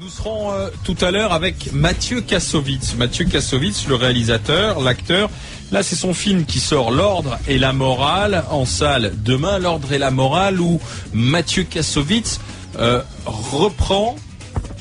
Nous serons tout à l'heure avec Mathieu Kassovitz. Mathieu Kassovitz, le réalisateur, l'acteur. Là, c'est son film qui sort, L'Ordre et la Morale, en salle demain. L'Ordre et la Morale, où Mathieu Kassovitz reprend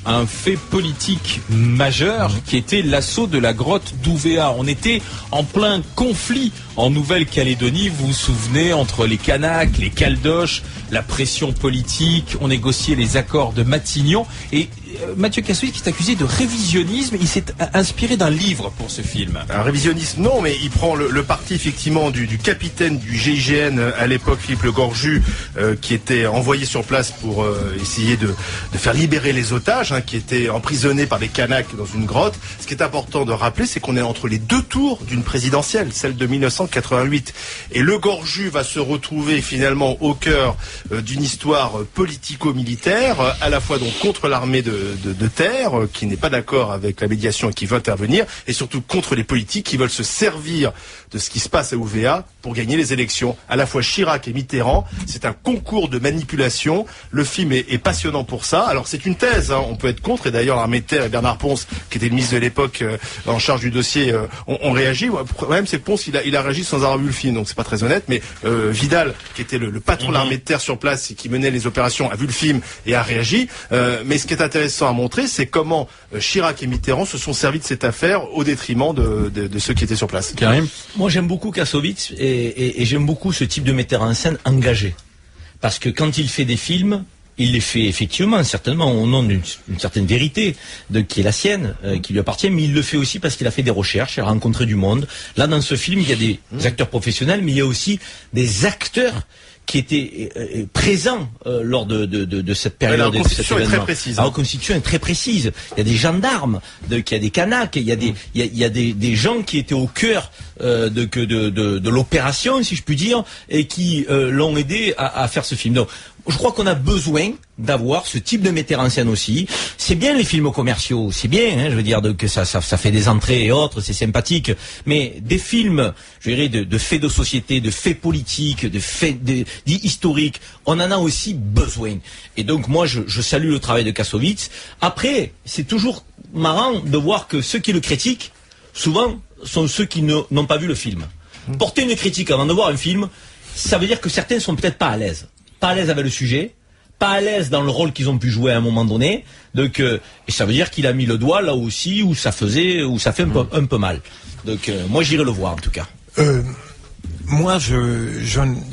un fait politique majeur qui était l'assaut de la grotte d'Ouvéa. On était en plein conflit en Nouvelle-Calédonie, vous vous souvenez, entre les Kanaks, les Caldoches, la pression politique, on négociait les accords de Matignon. Et Mathieu Kassovitz qui est accusé de révisionnisme, il s'est inspiré d'un livre pour ce film. Un révisionnisme, non, mais il prend le parti effectivement du capitaine du GIGN à l'époque, Philippe Le Gorju, qui était envoyé sur place pour essayer de faire libérer les otages, qui étaient emprisonnés par les Kanaks dans une grotte. Ce qui est important de rappeler, c'est qu'on est entre les deux tours d'une présidentielle, celle de 1988. Et Le Gorju va se retrouver finalement au cœur d'une histoire politico-militaire, à la fois donc contre l'armée de terre, qui n'est pas d'accord avec la médiation et qui veut intervenir, et surtout contre les politiques qui veulent se servir de ce qui se passe à Ouvéa pour gagner les élections. À la fois Chirac et Mitterrand, c'est un concours de manipulation. Le film est passionnant pour ça. Alors c'est une thèse, on peut être contre, et d'ailleurs l'armée de terre et Bernard Ponce, qui était le ministre de l'époque en charge du dossier, ont réagi. Le problème c'est que Ponce, il a réagi sans avoir vu le film, donc c'est pas très honnête, mais Vidal, qui était le patron de l'armée de terre sur place et qui menait les opérations, a vu le film et a réagi. Mais ce qui est intéressant à montrer, c'est comment Chirac et Mitterrand se sont servis de cette affaire au détriment de ceux qui étaient sur place. Karim ? Moi j'aime beaucoup Kassovitz et j'aime beaucoup ce type de metteur en scène engagé. Parce que quand il fait des films, il les fait effectivement, certainement au nom d'une certaine vérité qui est la sienne, qui lui appartient, mais il le fait aussi parce qu'il a fait des recherches, il a rencontré du monde. Là dans ce film, il y a des acteurs professionnels, mais il y a aussi des acteurs qui étaient présents lors de cette période. La reconstitution est très précise. La reconstitution est très précise. Il y a des gendarmes, il y a des Kanaks, il y a des gens qui étaient au cœur de l'opération, si je puis dire, et qui l'ont aidé à faire ce film. Donc, je crois qu'on a besoin d'avoir ce type de metteur en scène aussi. C'est bien les films commerciaux, c'est bien, je veux dire que ça fait des entrées et autres, c'est sympathique. Mais des films, je dirais, de faits de société, de faits politiques, de faits historiques, on en a aussi besoin. Et donc moi, je salue le travail de Kassovitz. Après, c'est toujours marrant de voir que ceux qui le critiquent, souvent, sont ceux qui n'ont pas vu le film. Porter une critique avant de voir un film, ça veut dire que certains sont peut-être pas à l'aise. Pas à l'aise avec le sujet, pas à l'aise dans le rôle qu'ils ont pu jouer à un moment donné. Donc, et ça veut dire qu'il a mis le doigt là aussi où ça fait un peu mal. Donc, moi, j'irai le voir en tout cas. Moi,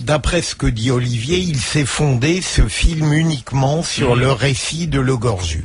d'après ce que dit Olivier, il s'est fondé ce film uniquement sur le récit de Le Gorju.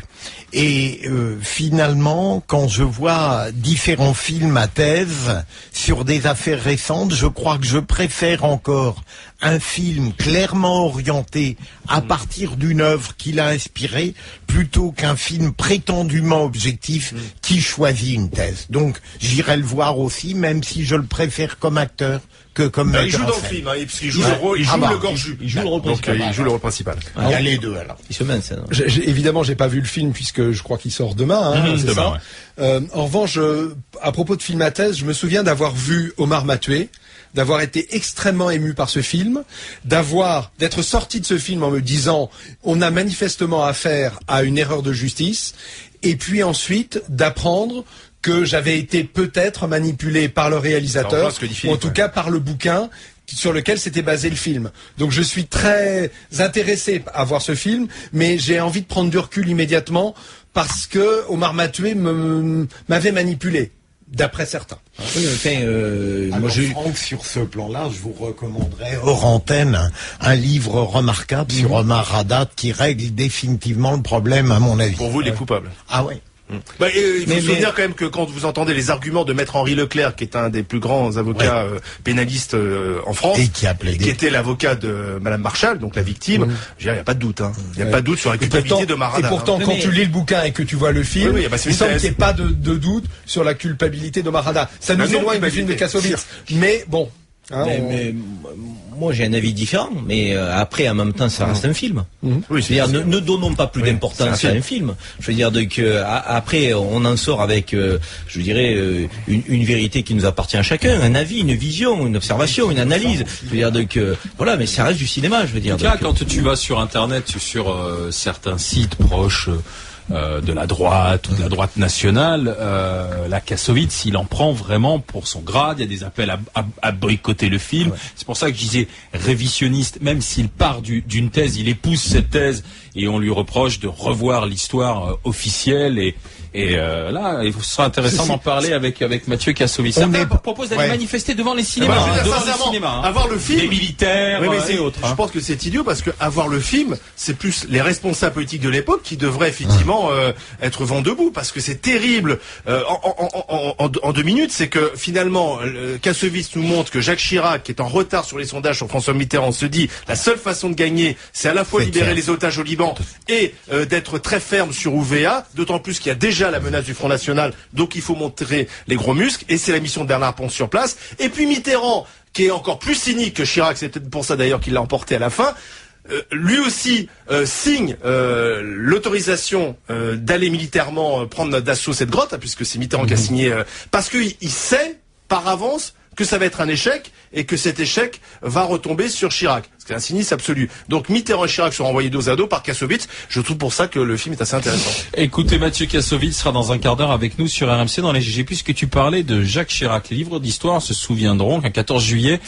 Et finalement, quand je vois différents films à thèse sur des affaires récentes, je crois que je préfère encore un film clairement orienté à partir d'une œuvre qu'il a inspirée plutôt qu'un film prétendument objectif qui choisit une thèse. Donc j'irai le voir aussi, même si je le préfère comme acteur que comme metteur en scène. Il joue dans le film, parce qu'il joue le rôle, il joue Le Gorju. Il joue le rôle principal. Il joue le rôle principal. Il y a les deux alors. Il se met en scène. Évidemment, j'ai pas vu le film puisque je crois qu'il sort demain. C'est demain, ça. En revanche, à propos de film à thèse, je me souviens d'avoir vu Omar Mattué, d'avoir été extrêmement ému par ce film, d'être sorti de ce film en me disant on a manifestement affaire à une erreur de justice, et puis ensuite d'apprendre que j'avais été peut-être manipulé par le réalisateur, ou en tout cas par le bouquin sur lequel s'était basé le film. Donc je suis très intéressé à voir ce film, mais j'ai envie de prendre du recul immédiatement parce que Omar Mattué m'avait manipulé, d'après certains. Alors, Franck, sur ce plan-là, je vous recommanderais hors antenne un livre remarquable sur Omar Haddad qui règle définitivement le problème, à mon avis. Pour vous, il est coupable. Ah ouais. Il faut se souvenir quand même que quand vous entendez les arguments de Maître Henri Leclerc, qui est un des plus grands avocats pénalistes en France, et qui a plaidé, qui était l'avocat de Madame Marshall, donc la victime, il n'y a pas de doute. Il n'y a pas de doute sur la culpabilité de Omar Haddad. Et pourtant, quand tu lis le bouquin et que tu vois le film, il semble qu'il n'y ait pas de doute sur la culpabilité d'Omar Haddad. Ça nous éloigne du film de Kassovitz. Mais bon. Mais moi j'ai un avis différent, mais après en même temps ça reste un film. Oui, c'est-à-dire ne donnons pas plus d'importance à un film. Je veux dire après on en sort avec, je dirais une vérité qui nous appartient à chacun, un avis, une vision, une observation, une analyse. Je veux dire voilà, mais ça reste du cinéma. Je veux dire. Quand tu vas sur internet, sur certains sites proches de la droite ou de la droite nationale, la Kassovitz, il en prend vraiment pour son grade. Il y a des appels à boycotter le film. Ouais. C'est pour ça que je disais révisionniste, même s'il part d'une thèse, il épouse cette thèse et on lui reproche de revoir l'histoire officielle et là, il sera intéressant d'en parler avec Mathieu Kassovitz. Certains proposent d'aller manifester devant les cinémas. Avoir le film, les militaires et autres. Je pense que c'est idiot parce que avoir le film, c'est plus les responsables politiques de l'époque qui devraient effectivement être vent debout, parce que c'est terrible. En 2 minutes, c'est que finalement, Kassovitz nous montre que Jacques Chirac, qui est en retard sur les sondages sur François Mitterrand, se dit la seule façon de gagner, c'est à la fois libérer les otages au Liban et d'être très ferme sur Ouvéa, d'autant plus qu'il y a déjà la menace du Front National, donc il faut montrer les gros muscles, et c'est la mission de Bernard Pons sur place. Et puis Mitterrand, qui est encore plus cynique que Chirac, c'est peut-être pour ça d'ailleurs qu'il l'a emporté à la fin, lui aussi signe l'autorisation d'aller militairement prendre d'assaut cette grotte, puisque c'est Mitterrand qui a signé, parce qu'il sait par avance que ça va être un échec et que cet échec va retomber sur Chirac. C'est un cynisme absolu. Donc Mitterrand et Chirac sont renvoyés dos à dos par Kassovitz. Je trouve pour ça que le film est assez intéressant. Écoutez, Mathieu Kassovitz sera dans un quart d'heure avec nous sur RMC dans les GG. Puisque tu parlais de Jacques Chirac, les livres d'histoire se souviendront qu'un 14 juillet,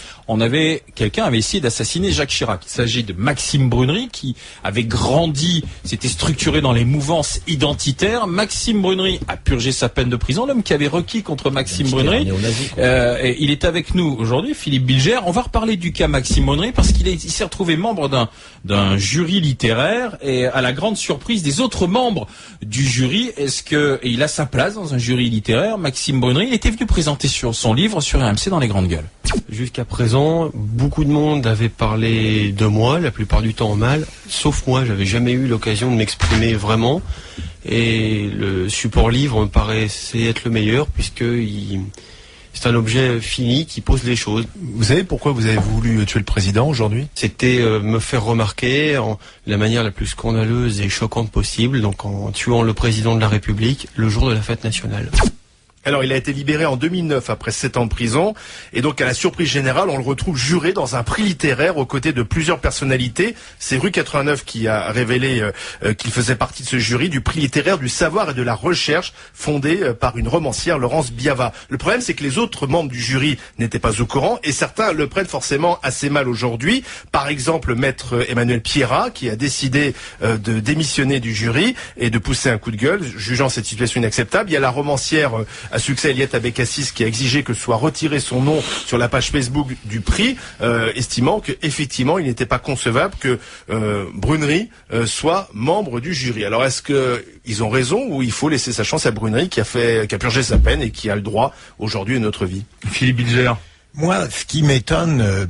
quelqu'un avait essayé d'assassiner Jacques Chirac. Il s'agit de Maxime Brunery qui avait grandi, s'était structuré dans les mouvances identitaires. Maxime Brunery a purgé sa peine de prison. L'homme qui avait requis contre Maxime Brunery, il est avec nous aujourd'hui, Philippe Bilger. On va reparler du cas Maxime Brunery parce qu'il s'est retrouvé membre d'un jury littéraire et à la grande surprise des autres membres du jury, il a sa place dans un jury littéraire. Maxime Brunery, il était venu présenter son livre sur RMC dans les grandes gueules. Jusqu'à présent, beaucoup de monde avait parlé de moi, la plupart du temps en mal, sauf moi, j'avais jamais eu l'occasion de m'exprimer vraiment. Et le support livre me paraissait être le meilleur puisque c'est un objet fini qui pose les choses. Vous savez pourquoi vous avez voulu tuer le président aujourd'hui ? C'était me faire remarquer de la manière la plus scandaleuse et choquante possible, donc en tuant le président de la République le jour de la fête nationale. Alors, il a été libéré en 2009 après 7 ans de prison. Et donc, à la surprise générale, on le retrouve juré dans un prix littéraire aux côtés de plusieurs personnalités. C'est Rue 89 qui a révélé qu'il faisait partie de ce jury du prix littéraire du savoir et de la recherche fondé par une romancière, Laurence Biava. Le problème, c'est que les autres membres du jury n'étaient pas au courant et certains le prennent forcément assez mal aujourd'hui. Par exemple, maître Emmanuel Pierrat qui a décidé de démissionner du jury et de pousser un coup de gueule, jugeant cette situation inacceptable. Il y a la romancière à succès Eliette Abécassis qui a exigé que soit retiré son nom sur la page Facebook du prix, estimant qu'effectivement il n'était pas concevable que Brunery soit membre du jury. Alors est-ce qu'ils ont raison ou il faut laisser sa chance à Brunery qui a purgé sa peine et qui a le droit aujourd'hui à notre vie? Philippe Bilger. Moi, ce qui m'étonne,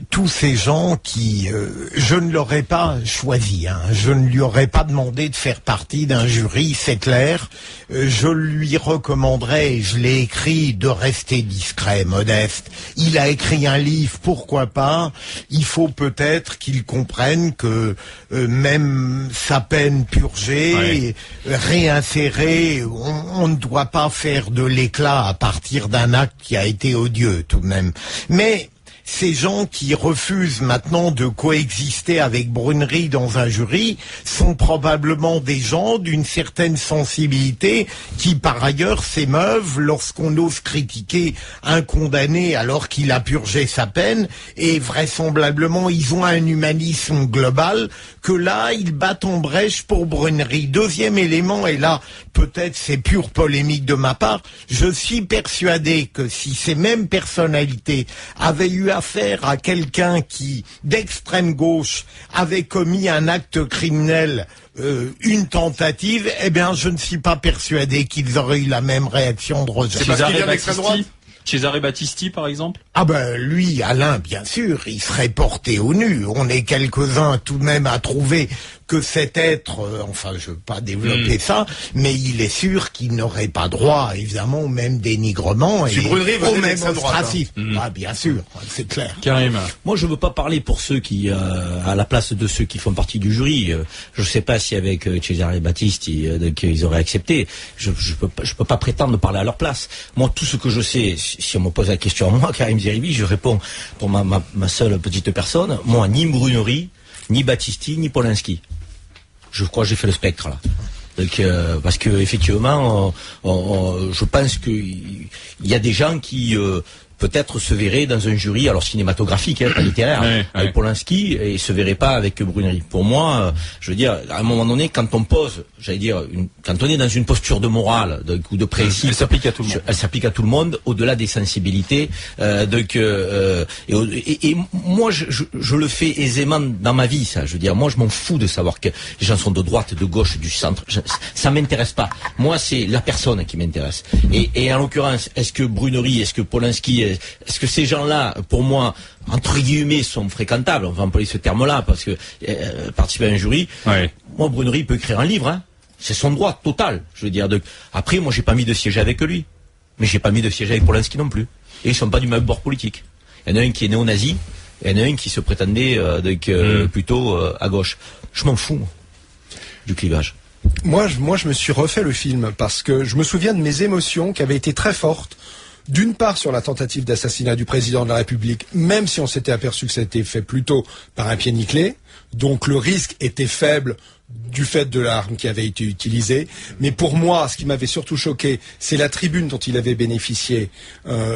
tous ces gens qui... je ne leur ai pas choisi, je ne lui aurais pas demandé de faire partie d'un jury, c'est clair. Je lui recommanderais, et je l'ai écrit, de rester discret, modeste. Il a écrit un livre, pourquoi pas. Il faut peut-être qu'il comprenne que même sa peine purgée, réinsérée, on ne doit pas faire de l'éclat à partir d'un acte qui a été odieux, tout de même. Mais ces gens qui refusent maintenant de coexister avec Brunery dans un jury sont probablement des gens d'une certaine sensibilité qui par ailleurs s'émeuvent lorsqu'on ose critiquer un condamné alors qu'il a purgé sa peine, et vraisemblablement ils ont un humanisme global que là ils battent en brèche pour Brunery. Deuxième élément, et là peut-être c'est pure polémique de ma part, je suis persuadé que si ces mêmes personnalités avaient eu affaire à quelqu'un qui, d'extrême gauche, avait commis un acte criminel, une tentative, eh bien, je ne suis pas persuadé qu'ils auraient eu la même réaction de rejet. C'est parce qu'il vient d'extrême droite. Cesare Battisti, par exemple? Ah ben, lui, Alain, bien sûr, il serait porté au nu. On est quelques-uns tout de même à trouver que cet être, enfin, je veux pas développer ça, mais il est sûr qu'il n'aurait pas droit, évidemment, au même dénigrement et au même ostracisme. Ah, bien sûr, c'est clair. Karim. Moi, je veux pas parler pour ceux qui, à la place de ceux qui font partie du jury. Je sais pas si avec Cesare Battisti, qu'ils auraient accepté. Je peux pas prétendre parler à leur place. Moi, tout ce que je sais, si on me pose la question à moi, Karim Zeribi, je réponds pour ma seule petite personne. Moi, ni Brunery, ni Battisti, ni Polanski. Je crois que j'ai fait le spectre, là. Donc, parce que effectivement, je pense qu'il y a des gens qui peut-être se verraient dans un jury, alors cinématographique, pas littéraire, avec Polanski, et se verraient pas avec Brunery. Pour moi, je veux dire, à un moment donné, quand on pose, quand on est dans une posture de morale ou de principe, elle s'applique à tout le monde. Elle s'applique à tout le monde, au-delà des sensibilités. Et moi, je le fais aisément dans ma vie, ça. Je veux dire, moi, je m'en fous de savoir que les gens sont de droite, de gauche, du centre. Ça m'intéresse pas. Moi, c'est la personne qui m'intéresse. Et en l'occurrence, est-ce que Brunery, est-ce que Polanski, est-ce que ces gens-là, pour moi, entre guillemets, sont fréquentables? On va employer ce terme-là parce que participer à un jury. Ouais. Moi, Brunery peut écrire un livre. Hein. C'est son droit total. Je veux dire. Après, moi, j'ai pas mis de siéger avec lui, mais j'ai pas mis de siéger avec Polanski non plus. Et ils sont pas du même bord politique. Il y en a un qui est néo-nazi, et il y en a un qui se prétendait plutôt à gauche. Je m'en fous du clivage. Moi, je me suis refait le film parce que je me souviens de mes émotions qui avaient été très fortes. D'une part sur la tentative d'assassinat du président de la République, même si on s'était aperçu que ça a été fait plutôt par un pied nickelé, donc le risque était faible du fait de l'arme qui avait été utilisée. Mais pour moi, ce qui m'avait surtout choqué, c'est la tribune dont il avait bénéficié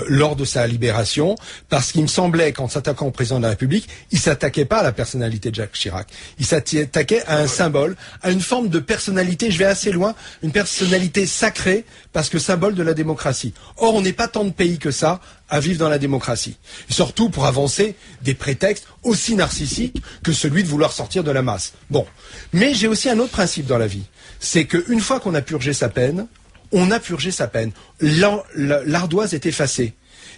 lors de sa libération, parce qu'il me semblait qu'en s'attaquant au président de la République, il s'attaquait pas à la personnalité de Jacques Chirac. Il s'attaquait à un symbole, à une forme de personnalité, je vais assez loin, une personnalité sacrée, parce que symbole de la démocratie. Or, on n'est pas tant de pays que ça à vivre dans la démocratie. Et surtout pour avancer des prétextes aussi narcissiques que celui de vouloir sortir de la masse. Bon. Mais j'ai aussi un autre principe dans la vie. C'est qu'une fois qu'on a purgé sa peine, on a purgé sa peine. L'ardoise est effacée.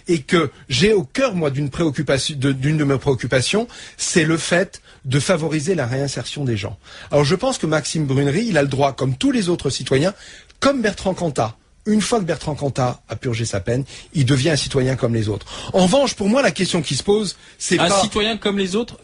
Et que j'ai au cœur, moi, d'une de mes préoccupations, c'est le fait de favoriser la réinsertion des gens. Alors je pense que Maxime Brunery, il a le droit, comme tous les autres citoyens, comme Bertrand Cantat. Une fois que Bertrand Cantat a purgé sa peine, il devient un citoyen comme les autres. En revanche, pour moi, la question qui se pose, c'est un citoyen comme les autres.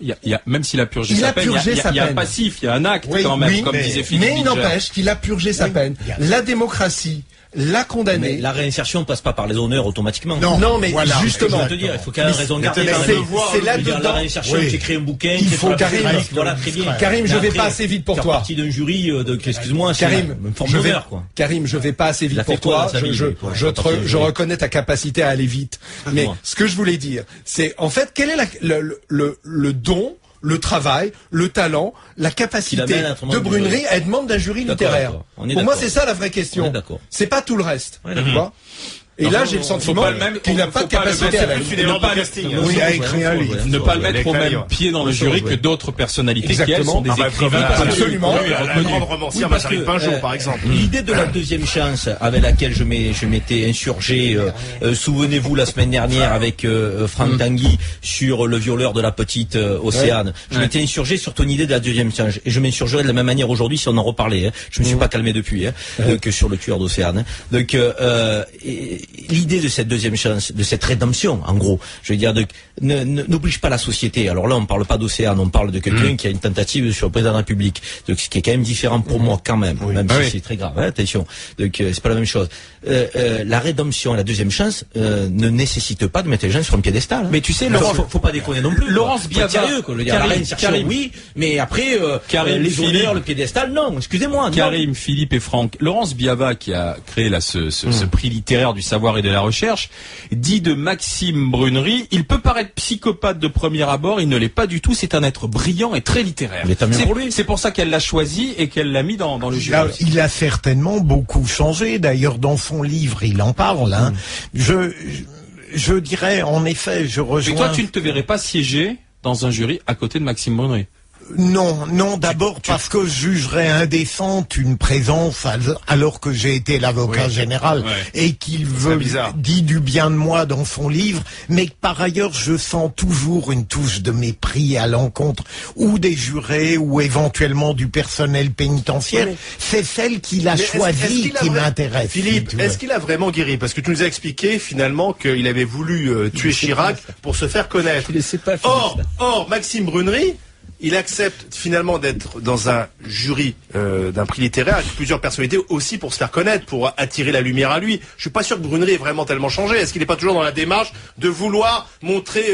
Même s'il a purgé sa peine, il y a un passif, il y a un acte quand même, comme disait Philippe. Mais il n'empêche qu'il a purgé sa peine. La démocratie l'a condamné. Mais la réinsertion ne passe pas par les honneurs automatiquement. Non, mais voilà, justement, je veux te dire, il faut quand même raison garder. C'est là-dedans. La réinsertion, tu écris un bouquin, il faut Karim. Voilà, très bien. Karim, je vais pas assez vite pour toi. Partie d'un jury, excuse-moi, Karim, je vais pas assez vite pour toi. Je reconnais ta capacité à aller vite. Mais ce que je voulais dire, c'est en fait quel est le don, le travail, le talent, la capacité de Brunery à être membre d'un jury littéraire. Pour moi, c'est ça la vraie question. C'est pas tout le reste. Tu vois ? Et là, j'ai le sentiment qu'il n'a pas de capacité à ne pas le mettre au même pied dans le jury que d'autres personnalités qui, elles, sont des écrivains. Absolument. La grande romancière Marguerite Pinjot, par exemple. L'idée de la deuxième chance, avec laquelle je m'étais insurgé, souvenez-vous, la semaine dernière, avec Franck Tanguy, sur le violeur de la petite Océane. Je m'étais insurgé sur ton idée de la deuxième chance. Et je m'insurgerai de la même manière aujourd'hui si on en reparlait. Je me suis pas calmé depuis, que sur le tueur d'Océane. Donc, l'idée de cette deuxième chance, de cette rédemption, en gros, je veux dire, n'oblige pas la société. Alors là, on parle pas d'Océane, on parle de quelqu'un qui a une tentative sur le président de la République, donc ce qui est quand même différent pour moi, quand même, même si c'est très grave. Attention, donc c'est pas la même chose. La rédemption, la deuxième chance, ne nécessite pas de mettre les gens sur un piédestal. Mais tu sais, faut pas déconner non plus. Laurence Biava, sérieux, quoi. La réinsertion, oui, mais après, les honneurs, le piédestal, non. Excusez-moi. Karim, Philippe et Franck. Laurence Biava, qui a créé là ce prix littéraire du savoir et de la recherche, dit de Maxime Brunery: il peut paraître psychopathe de premier abord, il ne l'est pas du tout, c'est un être brillant et très littéraire. C'est pour ça qu'elle l'a choisi et qu'elle l'a mis dans le jury. Il a certainement beaucoup changé, d'ailleurs dans son livre il en parle. Je dirais en effet, je rejoins... Mais toi tu ne te verrais pas siéger dans un jury à côté de Maxime Brunery? Non, d'abord parce que je jugerais indécente une présence alors que j'ai été l'avocat général et qu'il dit du bien de moi dans son livre, mais par ailleurs je sens toujours une touche de mépris à l'encontre ou des jurés ou éventuellement du personnel pénitentiaire. C'est celle qu'il a choisie qui m'intéresse. Philippe, est-ce qu'il a vraiment guéri? Parce que tu nous as expliqué finalement qu'il avait voulu tuer Chirac pour se faire connaître. Or, Maxime Brunery il accepte finalement d'être dans un jury d'un prix littéraire avec plusieurs personnalités aussi pour se faire connaître, pour attirer la lumière à lui. Je suis pas sûr que Brunery ait vraiment tellement changé. Est-ce qu'il n'est pas toujours dans la démarche de vouloir montrer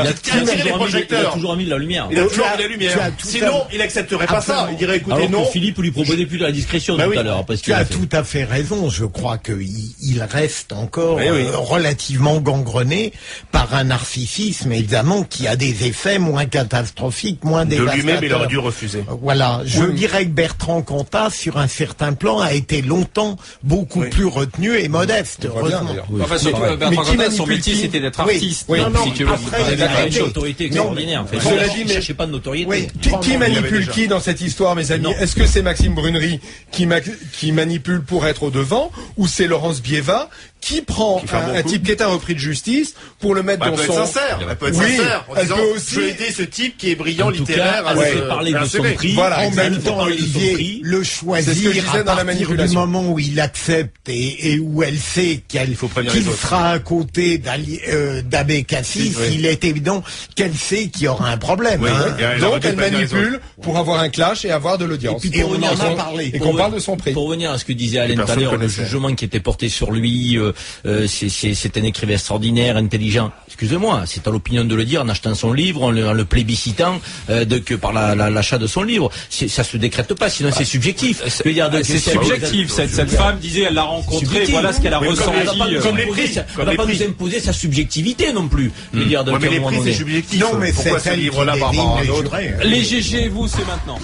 attirer les projecteurs? Il a toujours mis de la lumière. Il a toujours mis de la lumière. Sinon, il accepterait pas ça. Il dirait écoutez, alors non. Que Philippe lui proposait plus de la discrétion tout à l'heure. Tu as tout à fait raison. Je crois qu'il reste encore relativement gangrené par un narcissisme, évidemment, qui a des effets moins catastrophiques, moins dévastateurs. De lui-même, il aurait dû refuser. Voilà. Je dirais que Bertrand Cantat, sur un certain plan, a été longtemps beaucoup plus retenu et modeste. Heureusement. Enfin, surtout, Bertrand Cantat, son métier, c'était d'être artiste. Oui. Si tu veux. Il avait une autorité extraordinaire. En fait. Cela dit, Il ne cherchait pas de notoriété. Oui. Qui manipule qui dans cette histoire, mes amis? Est-ce que c'est Maxime Brunery qui manipule pour être au devant, ou c'est Laurence Bieva qui prend un type qui est un repris de justice pour le mettre dans son... Elle peut être sincère en disant je vais aider ce type qui est brillant littéraire. Elle fait parler de son prix. Voilà, en même temps, Olivier le choisir à partir du moment où il accepte et où elle sait qu'il sera à côté d'Abbé Cassis, il est évident qu'elle sait qu'il y aura un problème. Donc elle manipule pour avoir un clash et avoir de l'audience. Et on en a parlé. Et qu'on parle de son prix. Pour revenir à ce que disait Alain tout à l'heure, le jugement qui était porté sur lui, c'est un écrivain extraordinaire, intelligent. Excusez-moi, c'est à l'opinion de le dire en achetant son livre, en le plébiscitant que par l'achat de son livre. Ça se décrète pas, sinon c'est subjectif. C'est subjectif. Cette femme disait, elle l'a rencontré, voilà ce qu'elle a ressenti. Elle va pas nous imposer sa subjectivité non plus. Mais les prix c'est subjectif. Non, mais pourquoi ce livre-là par rapport à un autre? Les GG, vous, c'est maintenant.